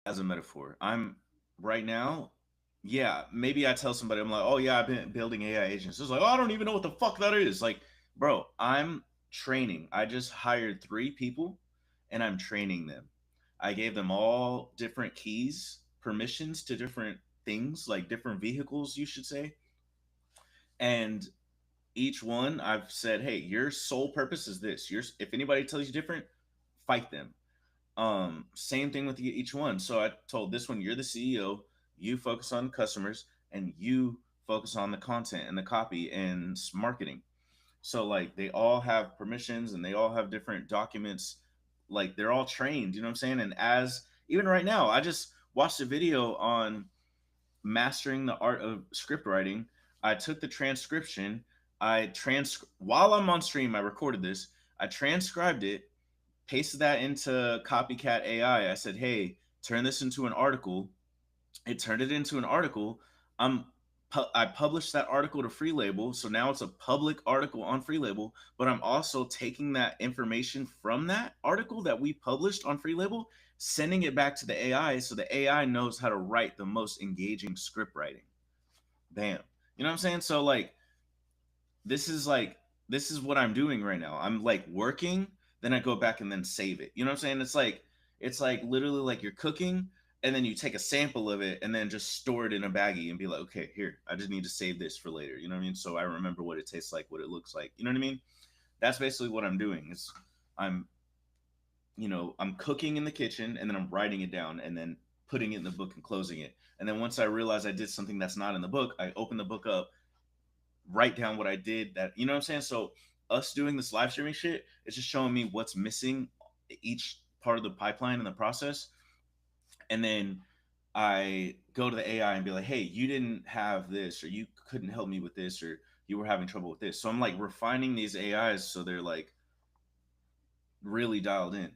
as a metaphor. I'm right now, yeah, maybe I tell somebody, I'm like, oh yeah, I've been building AI agents. It's like, oh, I don't even know what the fuck that is. Like, bro, I'm training. I just hired 3 people and I'm training them. I gave them all different keys, permissions to different things, like different vehicles, you should say. And each one I've said, hey, your sole purpose is this. If anybody tells you different, fight them. Same thing with each one. So I told this one, you're the CEO, you focus on customers, and you focus on the content and the copy and marketing. So like they all have permissions and they all have different documents. Like they're all trained, you know what I'm saying? And as even right now, I just watched a video on mastering the art of script writing. I took the transcription. While I'm on stream, I recorded this. I transcribed it, pasted that into Copycat AI. I said, "Hey, turn this into an article." It turned it into an article. I'm I published that article to Free Label, so now it's a public article on Free Label. But I'm also taking that information from that article that we published on Free Label, sending it back to the AI, so the AI knows how to write the most engaging script writing. Bam. You know what I'm saying? So this is like this is what I'm doing right now. I'm like working, then I go back and then save it. You know what I'm saying? It's like literally like you're cooking and then you take a sample of it and then just store it in a baggie and be like, okay, here, I just need to save this for later. You know what I mean? So I remember what it tastes like, what it looks like. You know what I mean? That's basically what I'm doing. Is I'm I'm cooking in the kitchen and then I'm writing it down and then putting it in the book and closing it. And then once I realize I did something that's not in the book, I open the book up, write down what I did, that you know what I'm saying? So us doing this live streaming shit, it's just showing me what's missing each part of the pipeline in the process. And then I go to the AI and be like, hey, you didn't have this, or you couldn't help me with this, or you were having trouble with this. So I'm like refining these AIs so they're like really dialed in.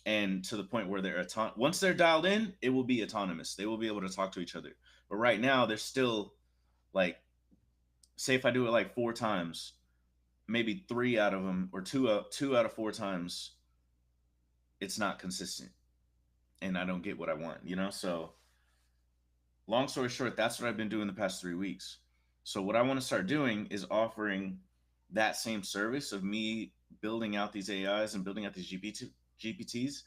And to the point where once they're dialed in, it will be autonomous. They will be able to talk to each other. But right now, they're still like, say if I do it like 4 times, maybe 3 out of them, or two out of 4 times, it's not consistent, and I don't get what I want. So long story short, that's what I've been doing the past 3 weeks. So what I want to start doing is offering that same service of me building out these AIs and building out these GPTs.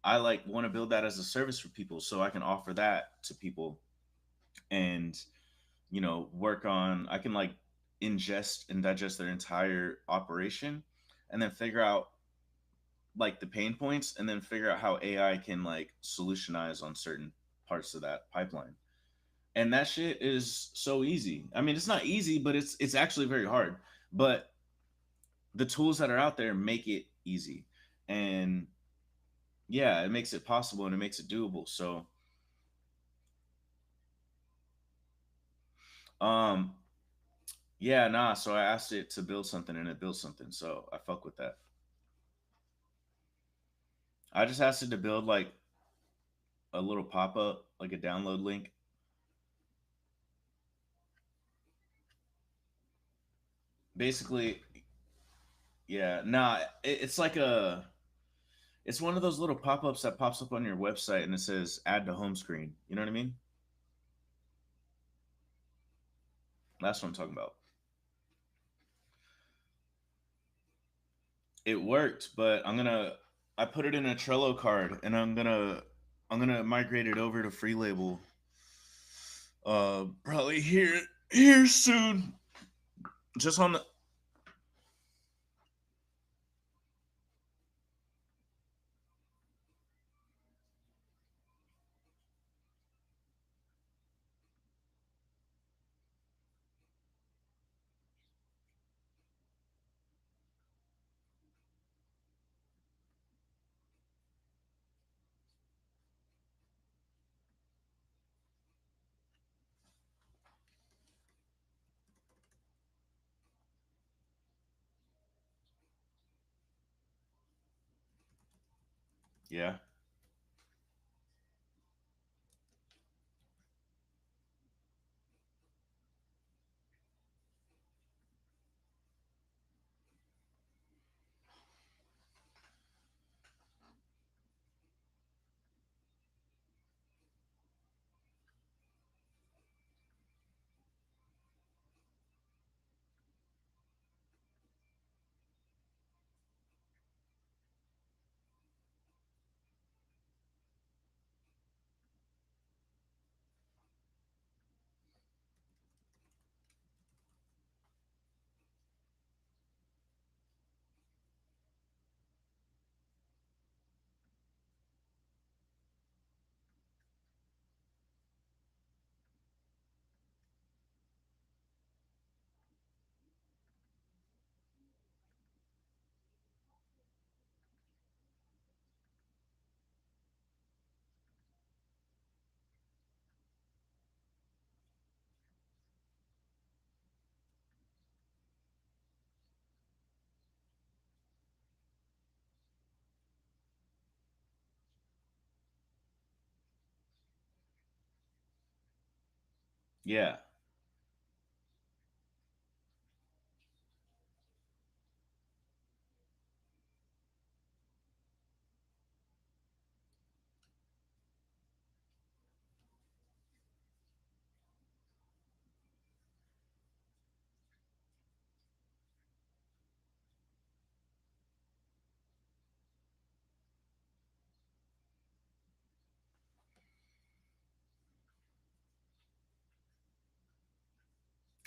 I like want to build that as a service for people, so I can offer that to people and work on. I can like ingest and digest their entire operation and then figure out like the pain points and then figure out how AI can like solutionize on certain parts of that pipeline. And that shit is so easy. I mean, it's not easy, but it's actually very hard. But the tools that are out there make it easy. And yeah, it makes it possible and it makes it doable. So um yeah, nah, so I asked it to build something and it built something. So I fuck with that. I just asked it to build like a little pop-up, like a download link. Basically, yeah, nah, it's like it's one of those little pop-ups that pops up on your website and it says add to home screen. You know what I mean? That's what I'm talking about. It worked, but I put it in a Trello card and I'm gonna migrate it over to Free Label. Probably here soon. Just on the yeah. Yeah.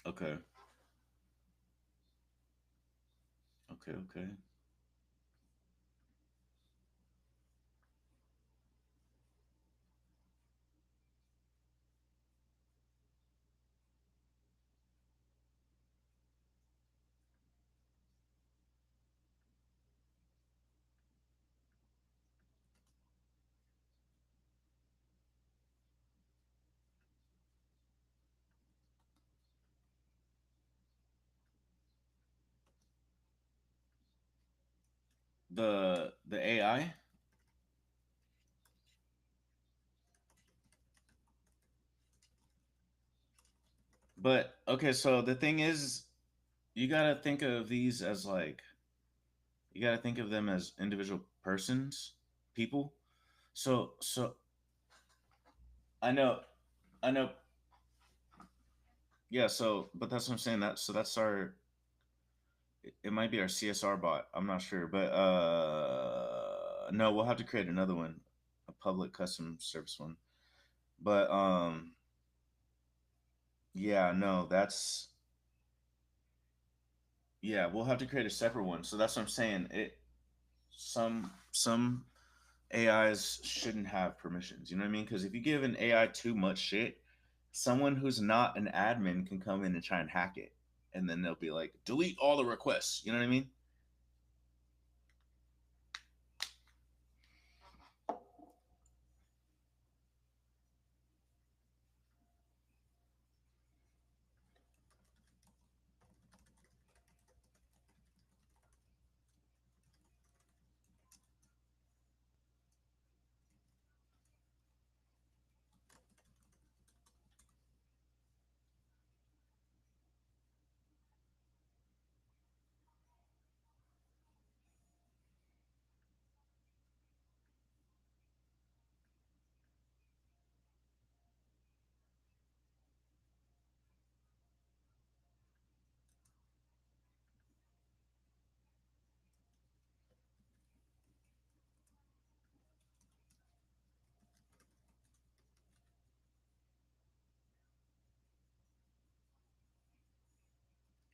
Okay. Okay. Okay. The AI. But okay, so the thing is, you gotta think of these as like you gotta think of them as individual persons, people. So I know, I know. Yeah. So, but that's what I'm saying. That's our. It might be our CSR bot. I'm not sure, but no, we'll have to create another one, a public custom service one. But yeah, no, that's yeah, we'll have to create a separate one. So that's what I'm saying. Some AIs shouldn't have permissions. You know what I mean? Because if you give an AI too much shit, someone who's not an admin can come in and try and hack it, and then they'll be like, delete all the requests. You know what I mean?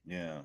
Yeah,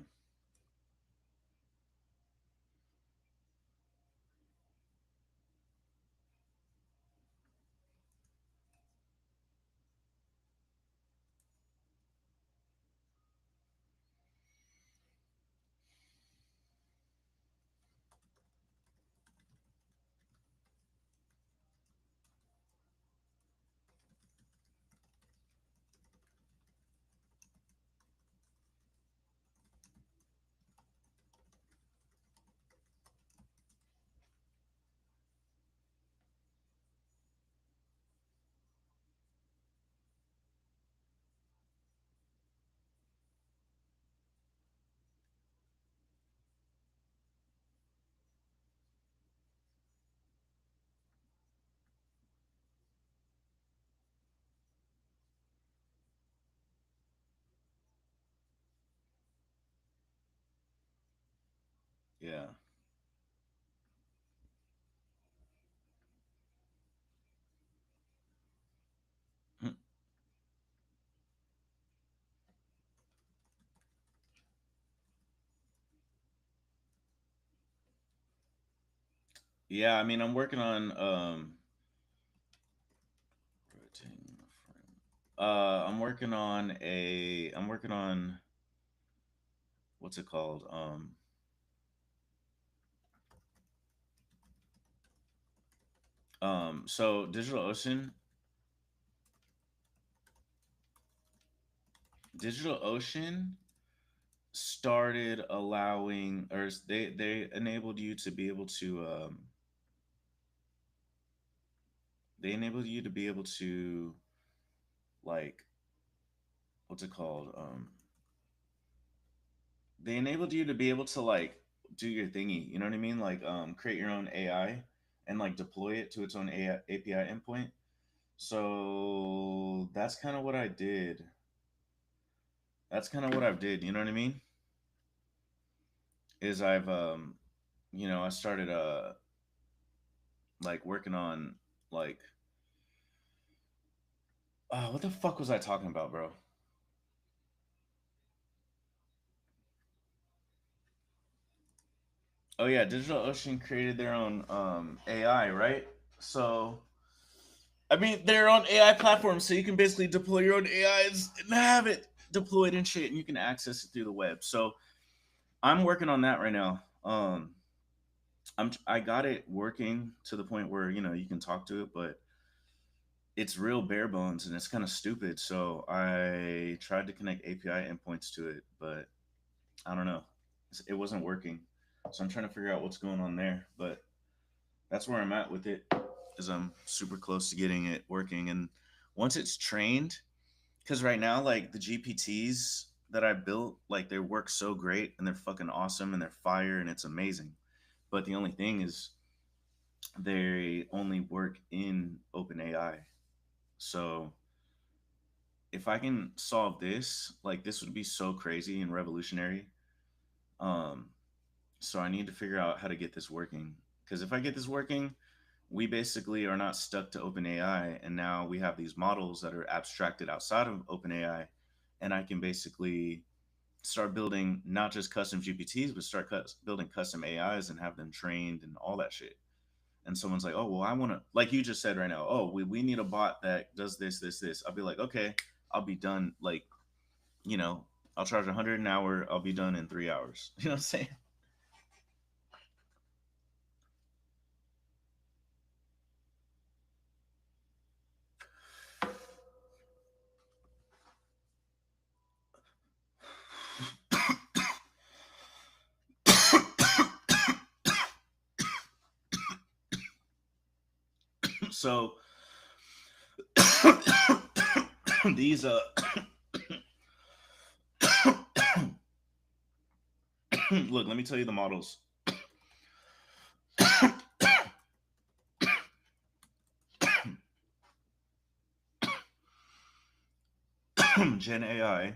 yeah, yeah. I mean, I'm working on rotating the frame. I'm working on a. I'm working on what's it called? So DigitalOcean started allowing, or they enabled you to be able to, they enabled you to be able to like what's it called? They enabled you to be able to like do your thingy. You know what I mean? Like create your own AI and like deploy it to its own AI, API endpoint. So that's kind of what I did. That's kind of what I've did. You know what I mean? Is I've I started like working on like what the fuck was I talking about, bro? Oh yeah, DigitalOcean created their own AI, right? So I mean, they're on AI platforms, so you can basically deploy your own AIs and have it deployed and shit, and you can access it through the web. So I'm working on that right now. I got it working to the point where you can talk to it, but it's real bare bones and it's kind of stupid. So I tried to connect API endpoints to it, but I don't know, it wasn't working. So I'm trying to figure out what's going on there, but that's where I'm at with it. Is I'm super close to getting it working, and once it's trained, because right now like the GPTs that I built, like they work so great and they're fucking awesome and they're fire and it's amazing. But the only thing is they only work in OpenAI. So if I can solve this, like this would be so crazy and revolutionary. Um, so I need to figure out how to get this working. Because if I get this working, we basically are not stuck to OpenAI, and now we have these models that are abstracted outside of OpenAI, and I can basically start building not just custom GPTs, but start building custom AIs and have them trained and all that shit. And someone's like, oh, well, I want to, like you just said right now, oh, we need a bot that does this, this, this. I'll be like, okay, I'll be done. Like, you know, I'll charge 100 an hour. I'll be done in 3 hours. You know what I'm saying? So these, look, let me tell you the models. Gen AI.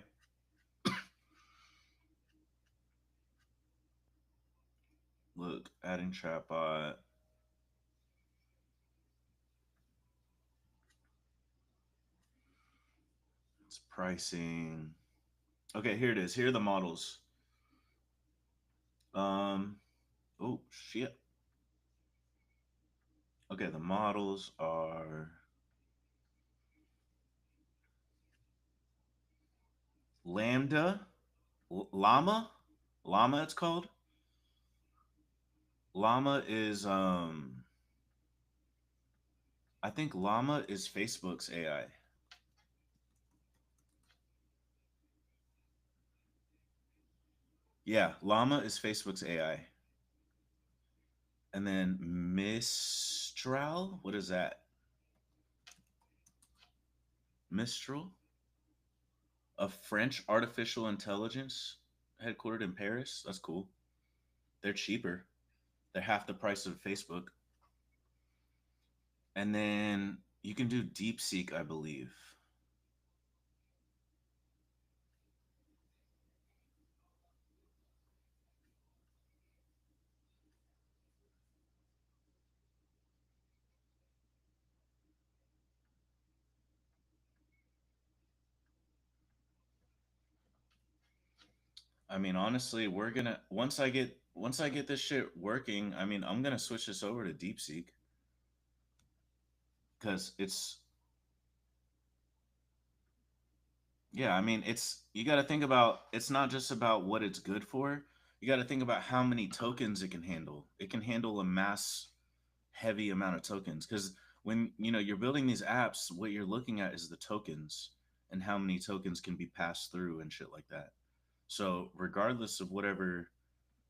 Look, adding chatbot. It's pricing. Okay, here it is. Here are the models. Um, oh shit. Okay, the models are Lambda, Llama, Llama. It's called Llama is I think Llama is Facebook's AI. Yeah, Llama is Facebook's AI. And then Mistral, what is that? Mistral, a French artificial intelligence headquartered in Paris. That's cool. They're cheaper. They're half the price of Facebook. And then you can do DeepSeek, I believe. I mean, honestly, we're gonna once I get this shit working. I mean, I'm gonna switch this over to DeepSeek because it's yeah. I mean, it's you got to think about. It's not just about what it's good for. You got to think about how many tokens it can handle. It can handle a mass heavy amount of tokens because when you're building these apps, what you're looking at is the tokens and how many tokens can be passed through and shit like that. So regardless of whatever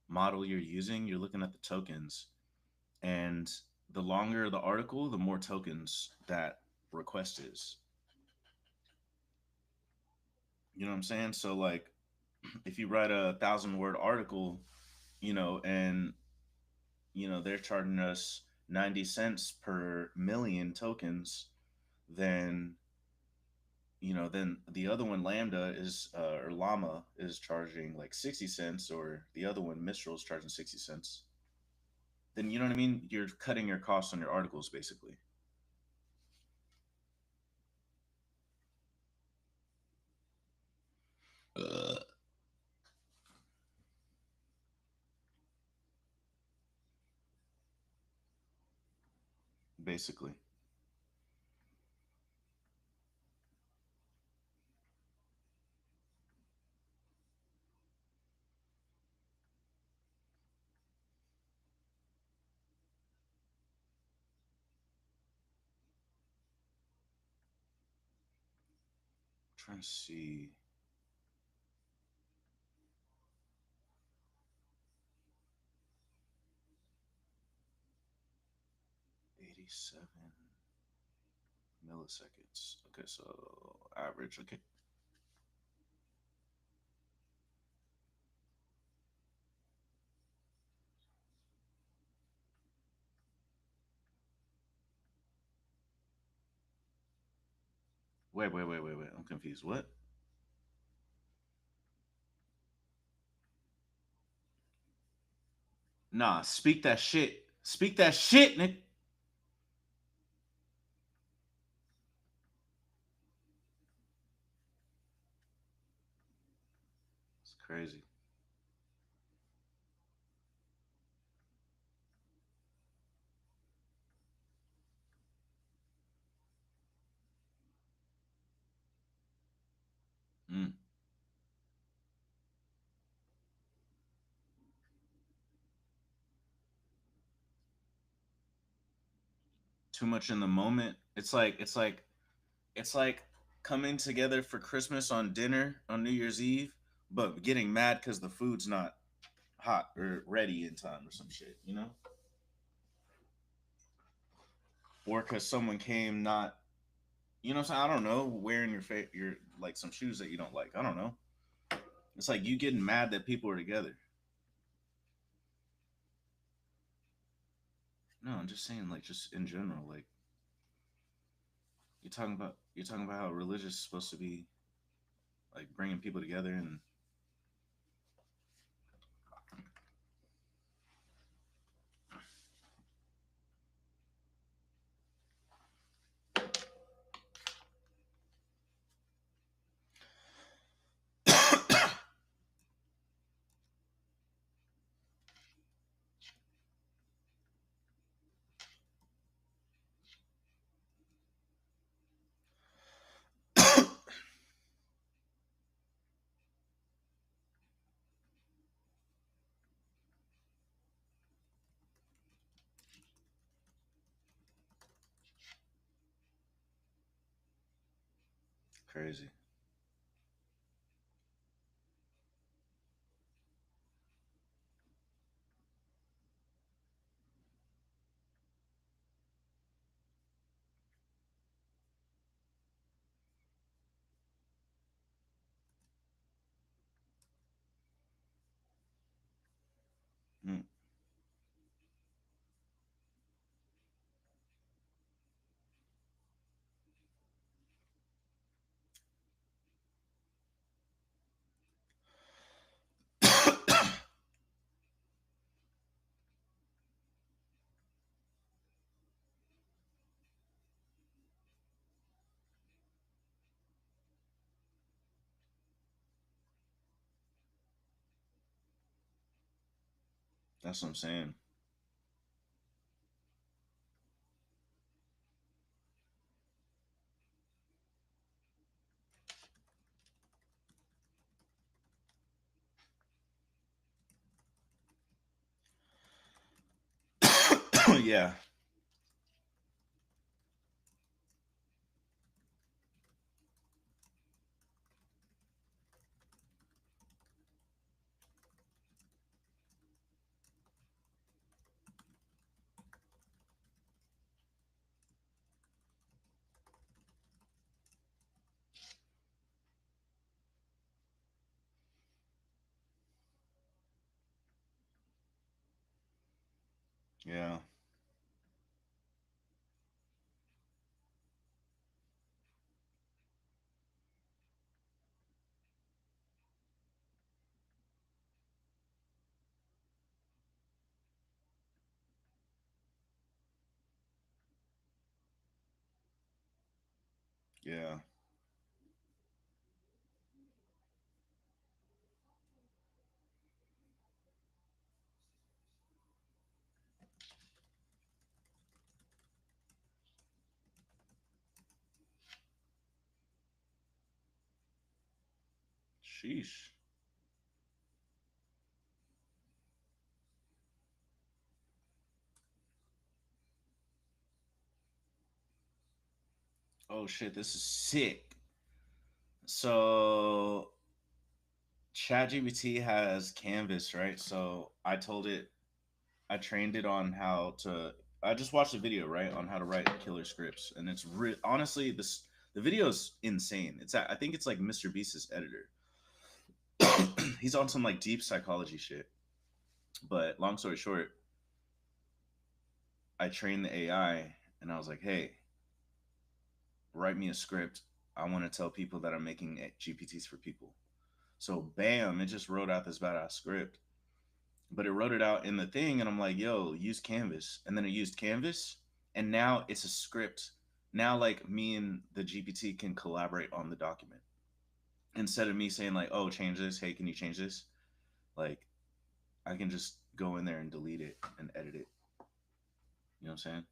model you're using, you're looking at the tokens, and the longer the article, the more tokens that request is. You know what I'm saying? So like, if you write a 1,000 word article, and they're charging us 90 cents per million tokens, then then the other one, Lambda, is or Llama, is charging like 60 cents, or the other one, Mistral, is charging 60 cents. Then you know what I mean? You're cutting your costs on your articles basically. uh, Basically. Trying to see. 87 milliseconds. Okay, so average. Okay. Wait. I'm confused. What? Nah, speak that shit. Speak that shit, Nick. It's crazy. Mm. Too much in the moment. It's like coming together for Christmas on dinner on New Year's Eve, but getting mad because the food's not hot or ready in time or some shit, or because someone came not, what I'm saying? I don't know, wearing your like some shoes that you don't like. I don't know. It's like you getting mad that people are together. No, I'm just saying, like, just in general, like you're talking about how religious is supposed to be, like bringing people together, and crazy. Mm. That's what I'm saying. Yeah. Yeah. Yeah. Sheesh. Oh shit, this is sick. So ChatGPT has Canvas, right? So I told it, I trained it on how to. I just watched a video, right, on how to write killer scripts, and it's honestly this. The video is insane. I think it's like Mr. Beast's editor. He's on some like deep psychology shit. But long story short, I trained the AI, and I was like, hey, write me a script. I want to tell people that I'm making GPTs for people. So bam, it just wrote out this badass script. But it wrote it out in the thing, and I'm like, yo, use Canvas. And then it used Canvas, and now it's a script. Now, like, me and the GPT can collaborate on the document instead of me saying like, oh, change this. Hey, can you change this? Like, I can just go in there and delete it and edit it. You know what I'm saying?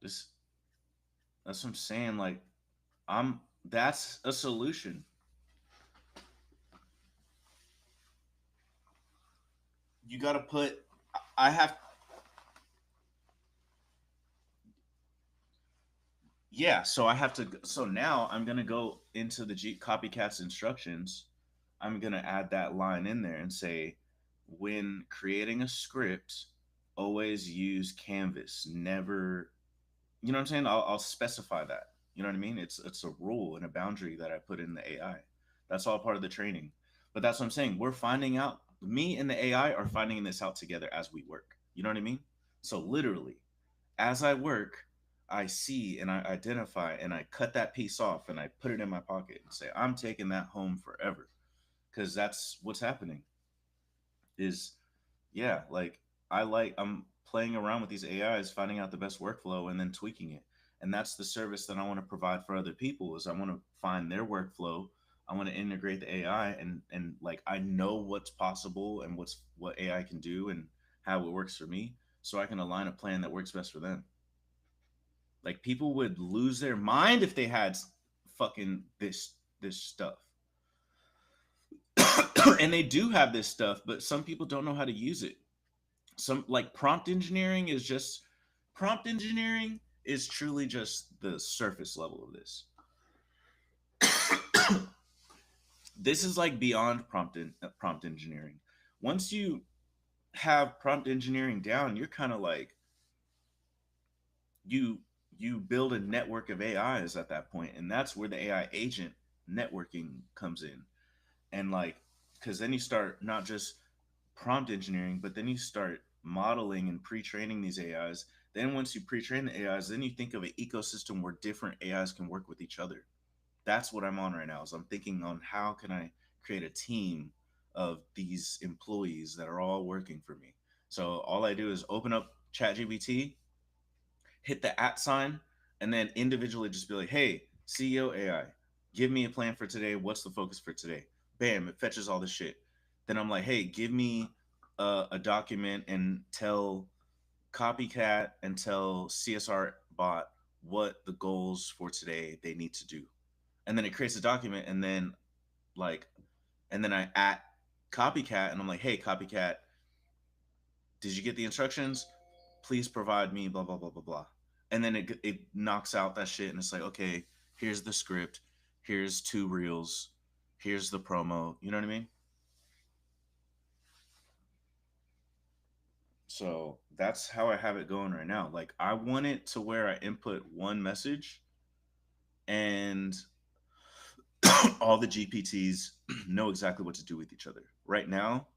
This That's what I'm saying. Like, I'm that's a solution. You got to put. I have. Yeah, so I have to. So now I'm gonna go into the copycat's instructions. I'm gonna add that line in there and say, when creating a script, always use Canvas. Never, you know what I'm saying? I'll specify that. You know what I mean? It's a rule and a boundary that I put in the AI. That's all part of the training. But that's what I'm saying. We're finding out. Me and the AI are finding this out together as we work. You know what I mean? So literally, as I work, I see and I identify and I cut that piece off and I put it in my pocket and say, I'm taking that home forever. Because that's what's happening. Is yeah, like I'm playing around with these AIs, finding out the best workflow and then tweaking it. And that's the service that I want to provide for other people is I want to find their workflow. I want to integrate the AI and like I know what's possible and what AI can do and how it works for me so I can align a plan that works best for them. Like people would lose their mind if they had fucking this stuff. And they do have this stuff, but some people don't know how to use it. Some like prompt engineering is truly just the surface level of this. This is like beyond prompt engineering. Once you have prompt engineering down, you're kind of like you you build a network of AIs at that point, and that's where the AI agent networking comes in. And like, because then you start not just prompt engineering, but then you start modeling and pre-training these AIs. Then once you pre-train the AIs, then you think of an ecosystem where different AIs can work with each other. That's what I'm on right now. Is I'm thinking on how can I create a team of these employees that are all working for me. So all I do is open up ChatGPT, hit the at sign, and then individually just be like, hey, CEO AI, give me a plan for today. What's the focus for today? Bam, it fetches all this shit. Then I'm like, hey, give me a document and tell Copycat and tell CSR bot what the goals for today they need to do. And then it creates a document and then like, and then I at Copycat and I'm like, hey, Copycat, did you get the instructions? Please provide me blah blah blah blah blah. And then it knocks out that shit and it's like, okay, here's the script, here's two reels, here's the promo. You know what I mean? So that's how I have it going right now. Like I want it to where I input one message and all the GPTs know exactly what to do with each other. Right now,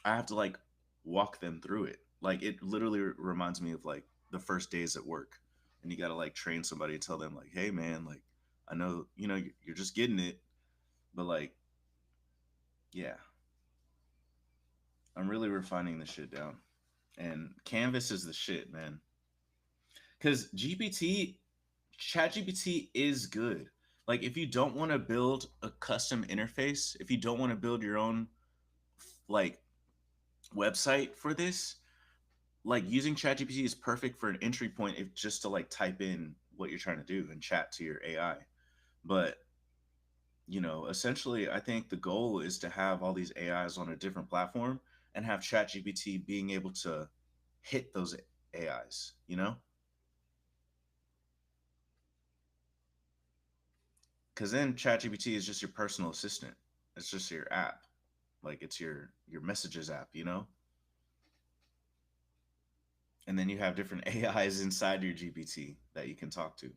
I have to like walk them through it. Like it literally reminds me of like the first days at work, and you got to like train somebody and tell them like, hey man, like I know you're just getting it, but like yeah, I'm really refining this shit down. And Canvas is the shit, man. Because GPT, ChatGPT is good. Like if you don't want to build a custom interface, if you don't want to build your own like website for this, like using ChatGPT is perfect for an entry point if just to like type in what you're trying to do and chat to your AI. But essentially I think the goal is to have all these AIs on a different platform and have ChatGPT being able to hit those AIs, Because then ChatGPT is just your personal assistant. It's just your app. Like it's your messages app. And then you have different AIs inside your GPT that you can talk to.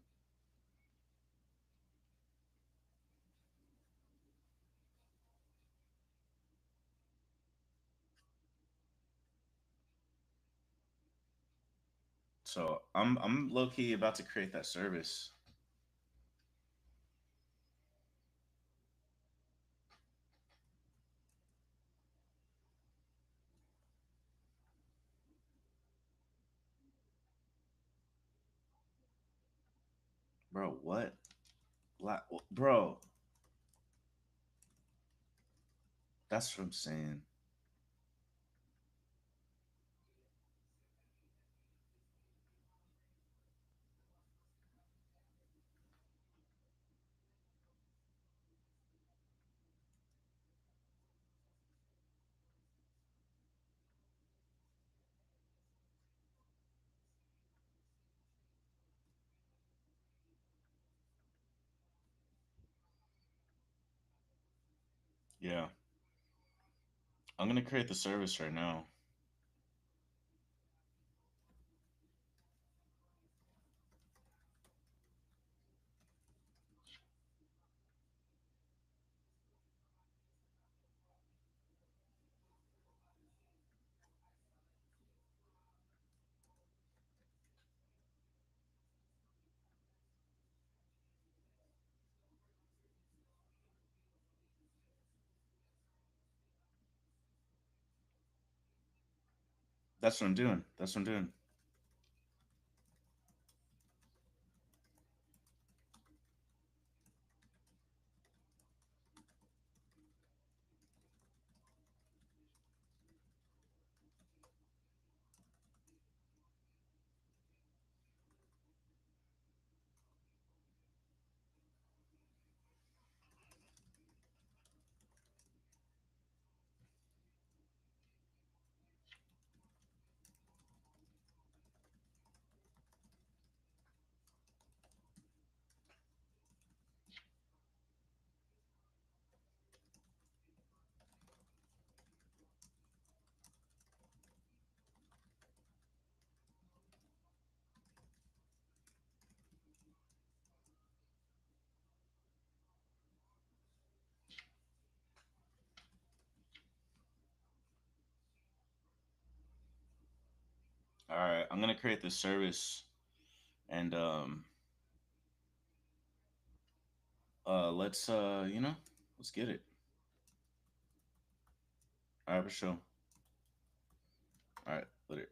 So I'm low key about to create that service. Bro, what? Bro, that's what I'm saying. Yeah. I'm gonna create the service right now. That's what I'm doing. That's what I'm doing. All right, I'm gonna create this service and let's let's get it. All right, for sure. All right, let it.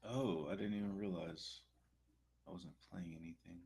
Oh, I didn't even realize I wasn't playing anything.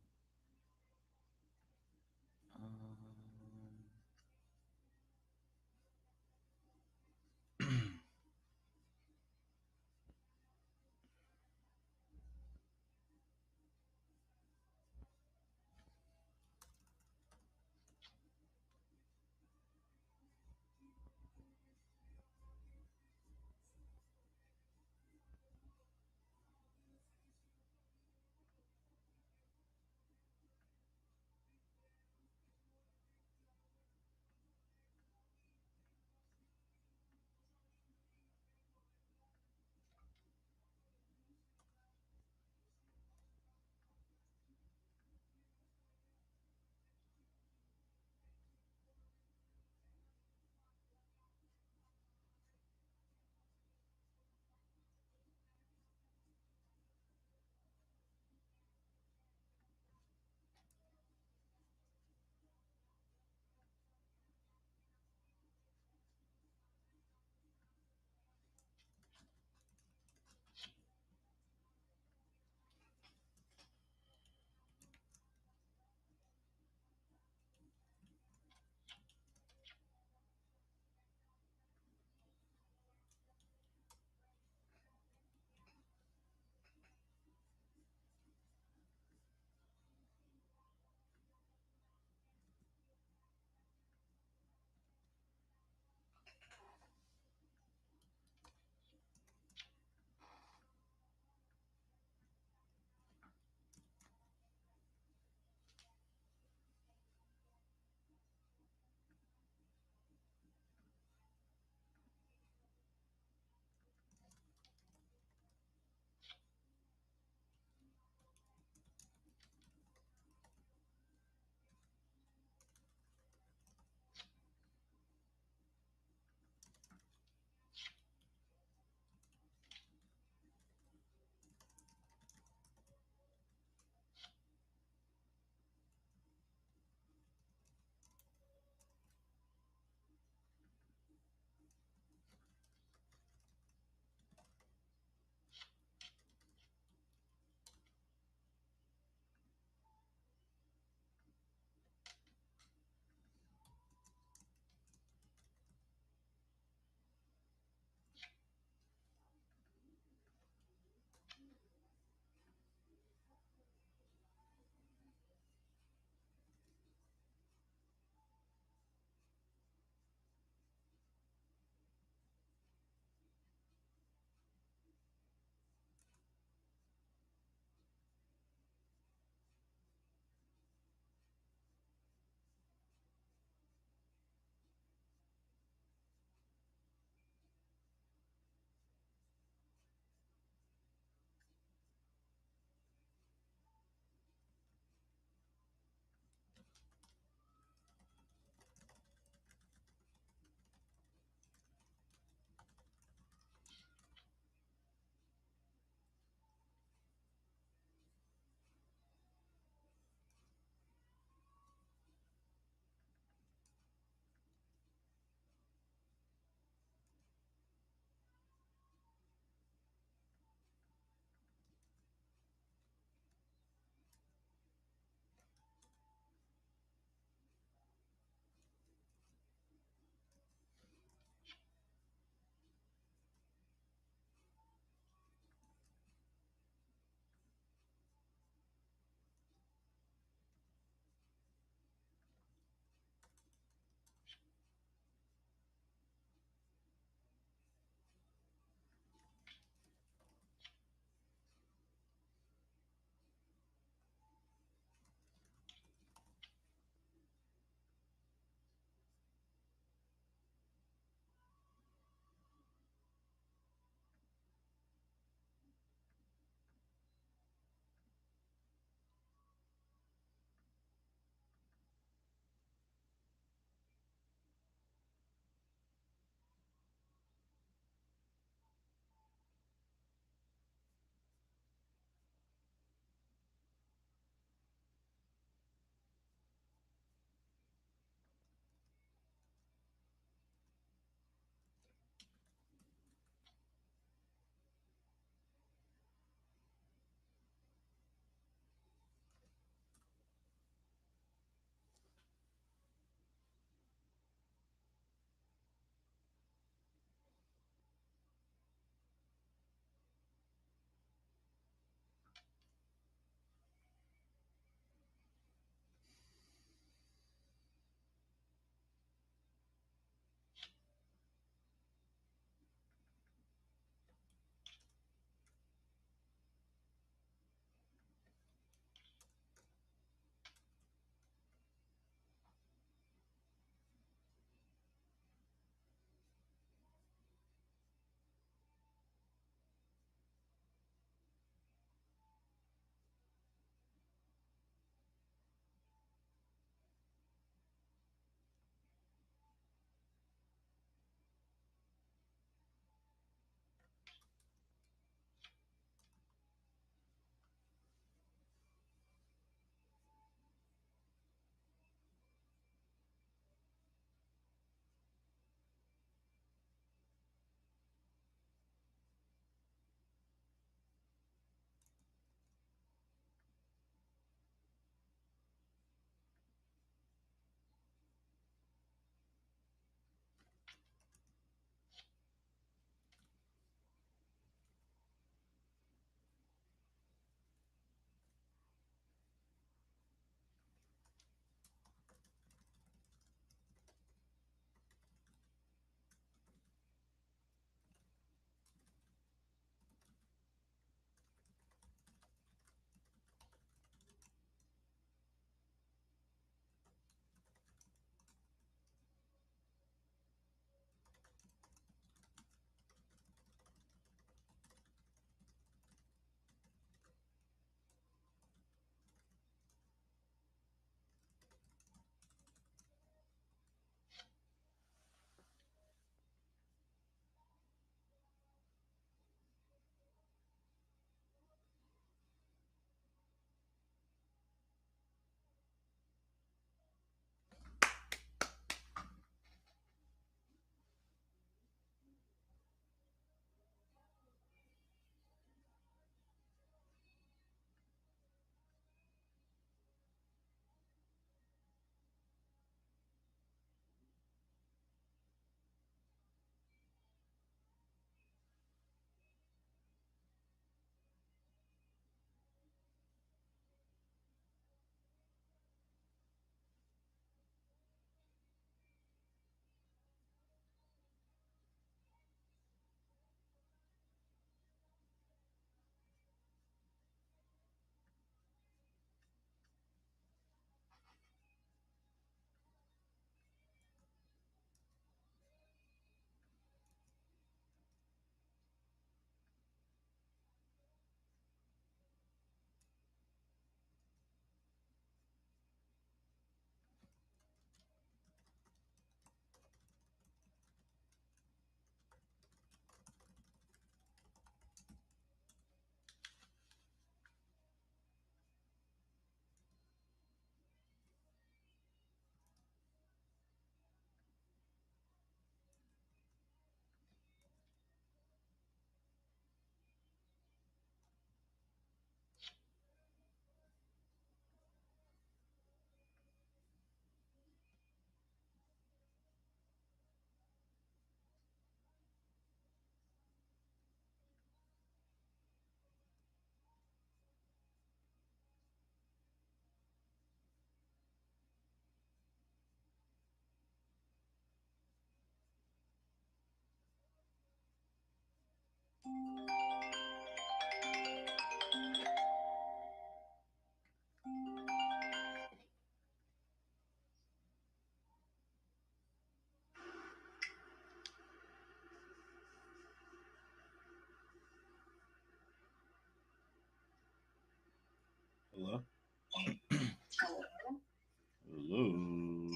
Hello.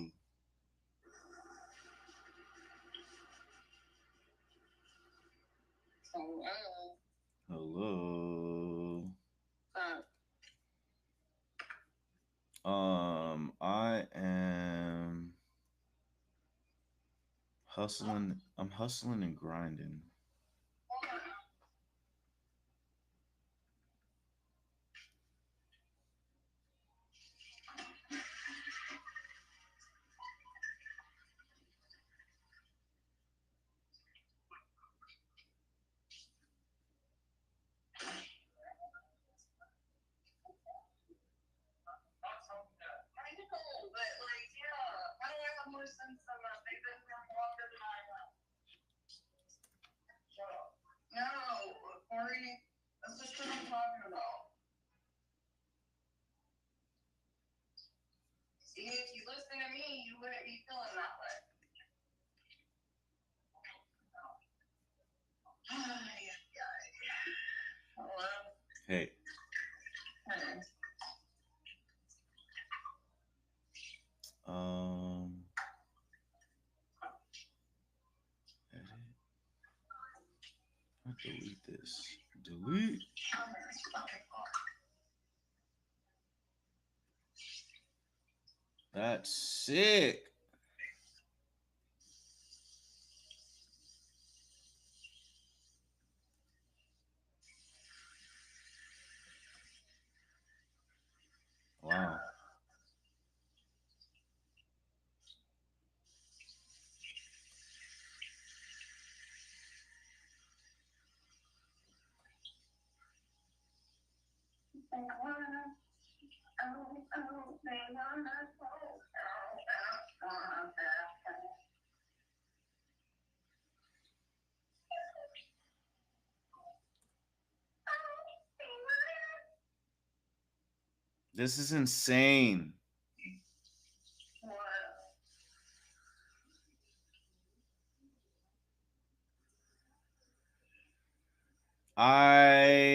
Hello. I am hustling. I'm hustling and grinding. Hey. Edit. I'll delete this. Delete. That's sick. Wow. This is insane. I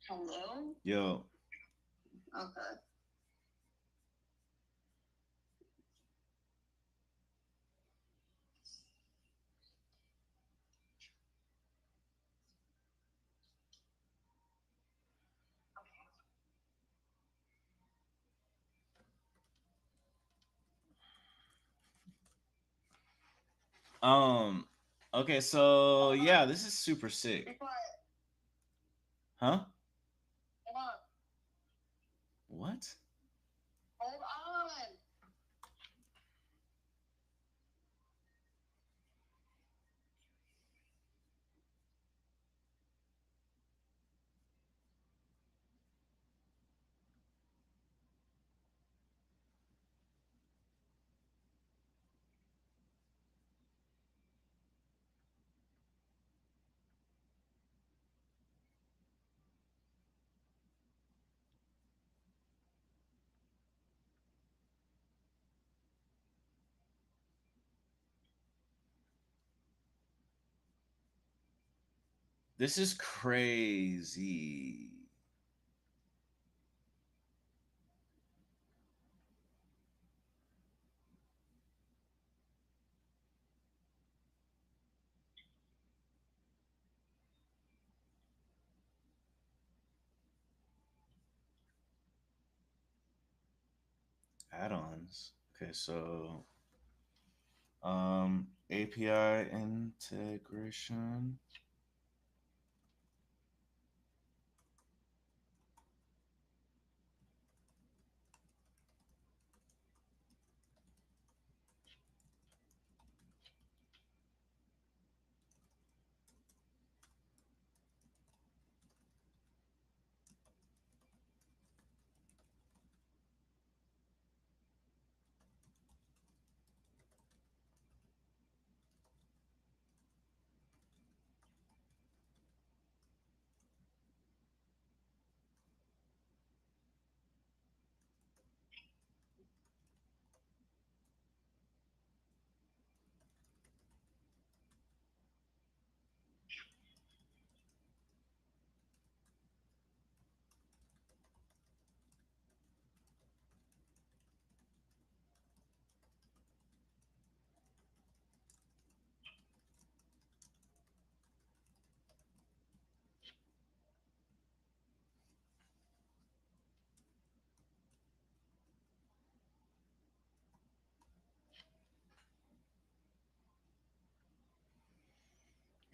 Hello? Yo. Okay. Okay, so yeah, this is super sick. Be quiet. Huh? Hold on. What? Hold on. This is crazy. Add-ons. Okay, so API integration.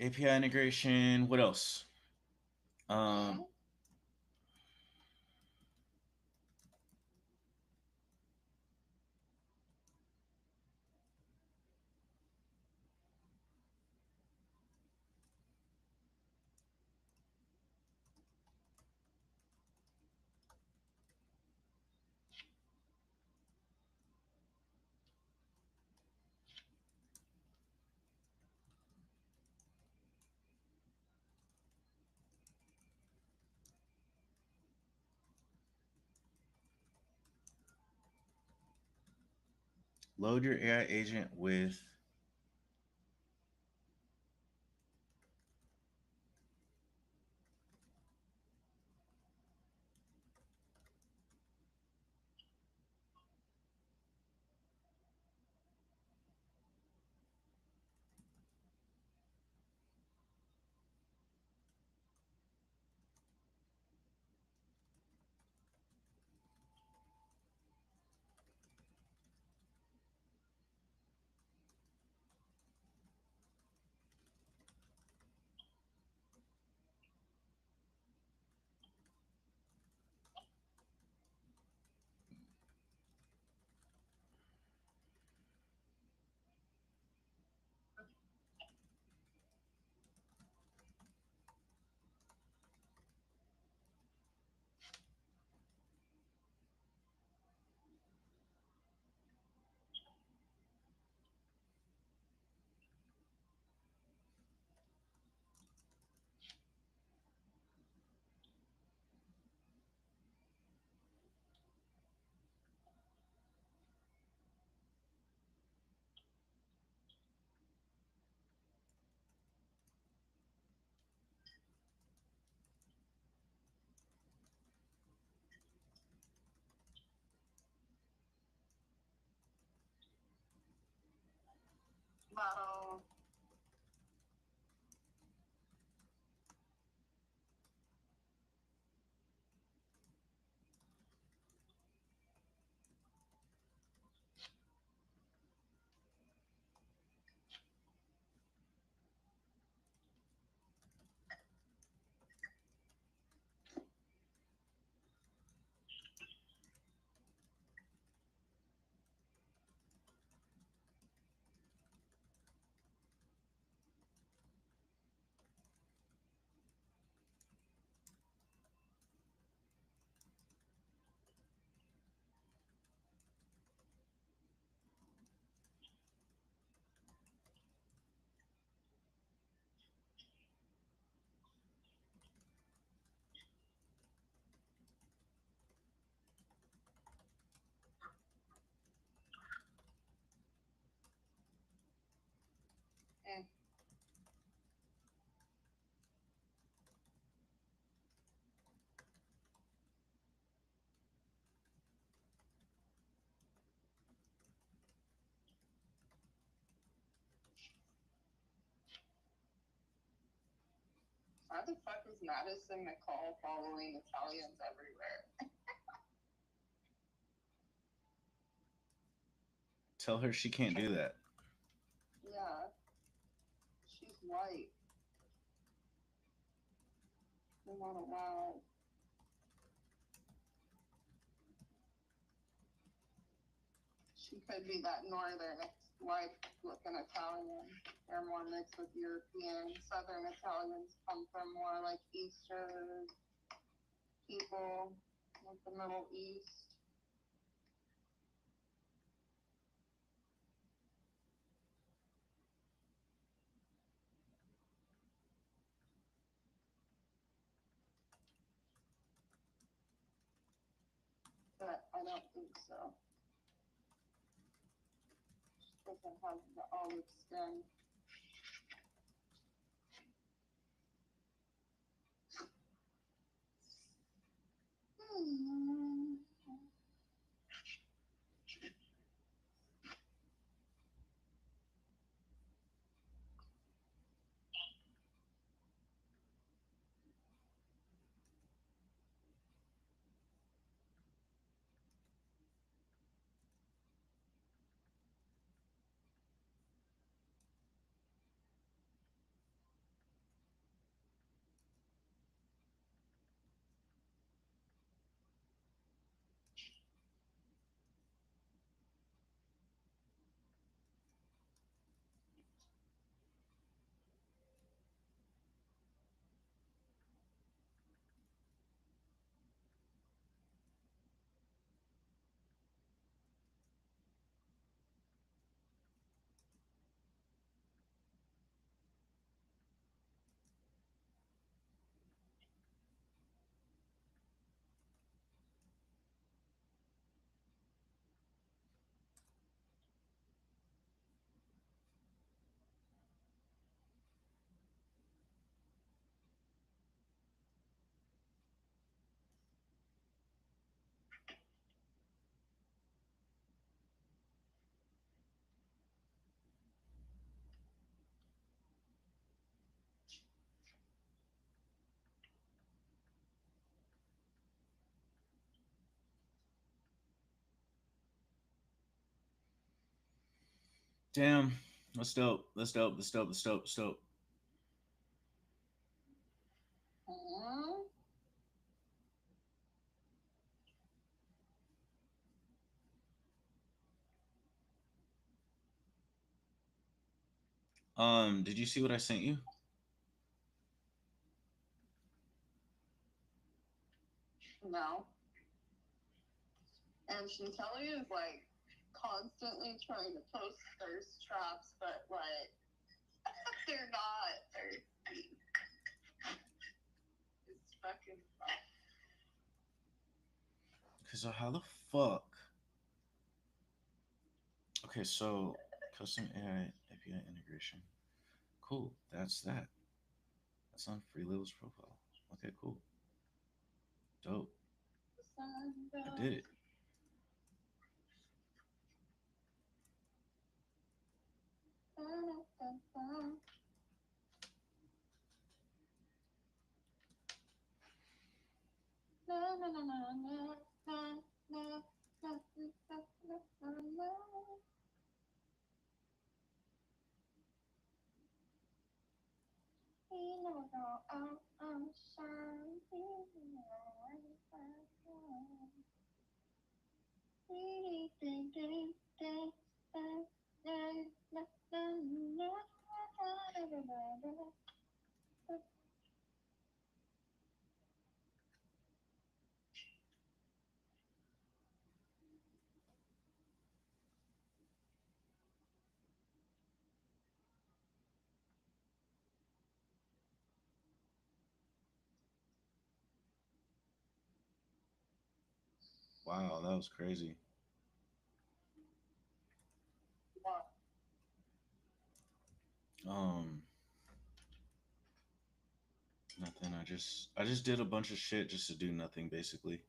API integration. What else? Um, load your AI agent with Bottle. How the fuck is Madison McCall following Italians everywhere? Tell her she can't do that. Yeah. She's white. They're not allowed. She could be that northern white looking Italian. They're more mixed with European. Southern Italians come from more like Eastern people, like the Middle East. But I don't think so. She doesn't have the olive skin. Damn, that's dope. That's dope. That's dope. That's dope. That's dope. Mm-hmm. Did you see what I sent you? No. And Chantelli is like constantly trying to post thirst traps, but like they're not thirsty. It's fucking fun. Cause how the fuck? Okay, so custom AI API integration. Cool. That's that. That's on Freelil's profile. Okay, cool. Dope. I did it. Wow, that was crazy. Um, Nothing. I just did a bunch of shit just to do nothing basically.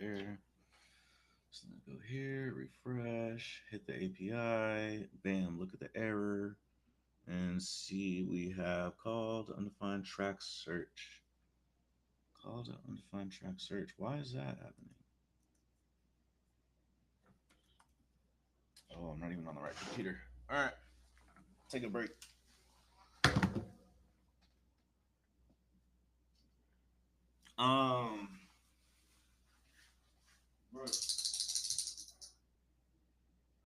there. So let's go here, refresh, hit the API, bam, look at the error, and see we have called undefined track search. Called undefined track search. Why is that happening? Oh, I'm not even on the right computer. All right, take a break. Um, bro,